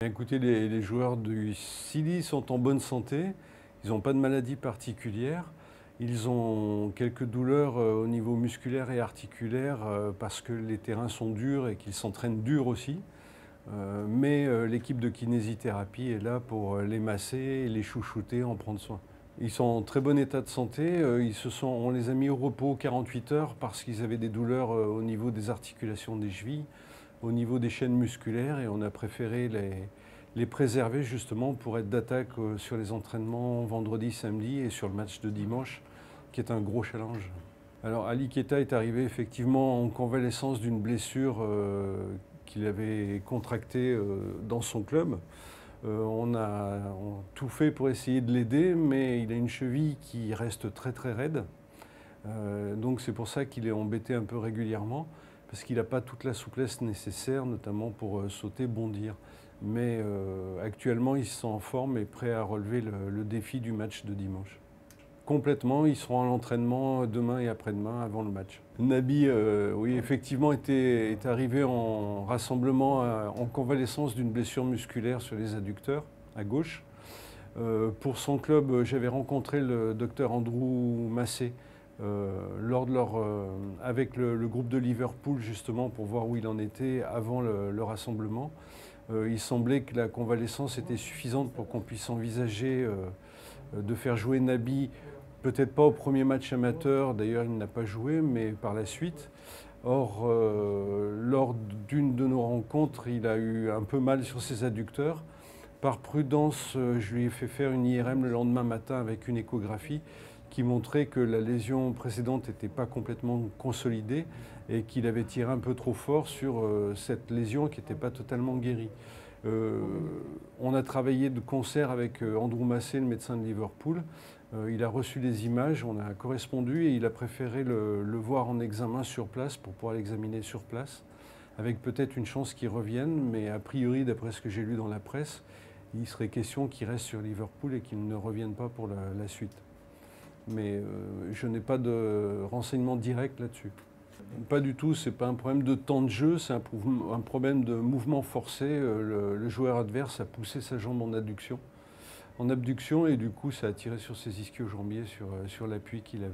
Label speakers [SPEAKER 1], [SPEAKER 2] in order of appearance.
[SPEAKER 1] Écoutez, les joueurs du Silly sont en bonne santé, ils n'ont pas de maladie particulière. Ils ont quelques douleurs au niveau musculaire et articulaire parce que les terrains sont durs et qu'ils s'entraînent dur aussi. Mais l'équipe de kinésithérapie est là pour les masser, les chouchouter, en prendre soin. Ils sont en très bon état de santé. On les a mis au repos 48 heures parce qu'ils avaient des douleurs au niveau des articulations des chevilles, au niveau des chaînes musculaires, et on a préféré les préserver justement pour être d'attaque sur les entraînements vendredi, samedi et sur le match de dimanche, qui est un gros challenge. Alors Ali Keita est arrivé effectivement en convalescence d'une blessure qu'il avait contractée dans son club. On a tout fait pour essayer de l'aider, mais il a une cheville qui reste très très raide. Donc c'est pour ça qu'il est embêté un peu régulièrement, parce qu'il n'a pas toute la souplesse nécessaire, notamment pour sauter, bondir. Mais actuellement, il se sent en forme et prêt à relever le défi du match de dimanche. Complètement, ils seront à l'entraînement demain et après-demain avant le match. Naby, oui, effectivement, est arrivé en rassemblement en convalescence d'une blessure musculaire sur les adducteurs à gauche. Pour son club, j'avais rencontré le docteur Andrew Massé avec le groupe de Liverpool justement pour voir où il en était avant le rassemblement. Il semblait que la convalescence était suffisante pour qu'on puisse envisager de faire jouer Naby, peut-être pas au premier match amateur, d'ailleurs il n'a pas joué, mais par la suite. Or, lors d'une de nos rencontres, il a eu un peu mal sur ses adducteurs. Par prudence, je lui ai fait faire une IRM le lendemain matin avec une échographie qui montrait que la lésion précédente n'était pas complètement consolidée et qu'il avait tiré un peu trop fort sur cette lésion qui n'était pas totalement guérie. On a travaillé de concert avec Andrew Massé, le médecin de Liverpool. Il a reçu les images, on a correspondu et il a préféré le voir en examen sur place pour pouvoir l'examiner sur place, avec peut-être une chance qu'il revienne, mais a priori, d'après ce que j'ai lu dans la presse, il serait question qu'il reste sur Liverpool et qu'il ne revienne pas pour la suite. Mais je n'ai pas de renseignements directs là-dessus. Pas du tout, c'est pas un problème de temps de jeu, c'est un problème de mouvement forcé. Le joueur adverse a poussé sa jambe en abduction, et du coup ça a tiré sur ses ischio-jambiers, sur l'appui qu'il avait.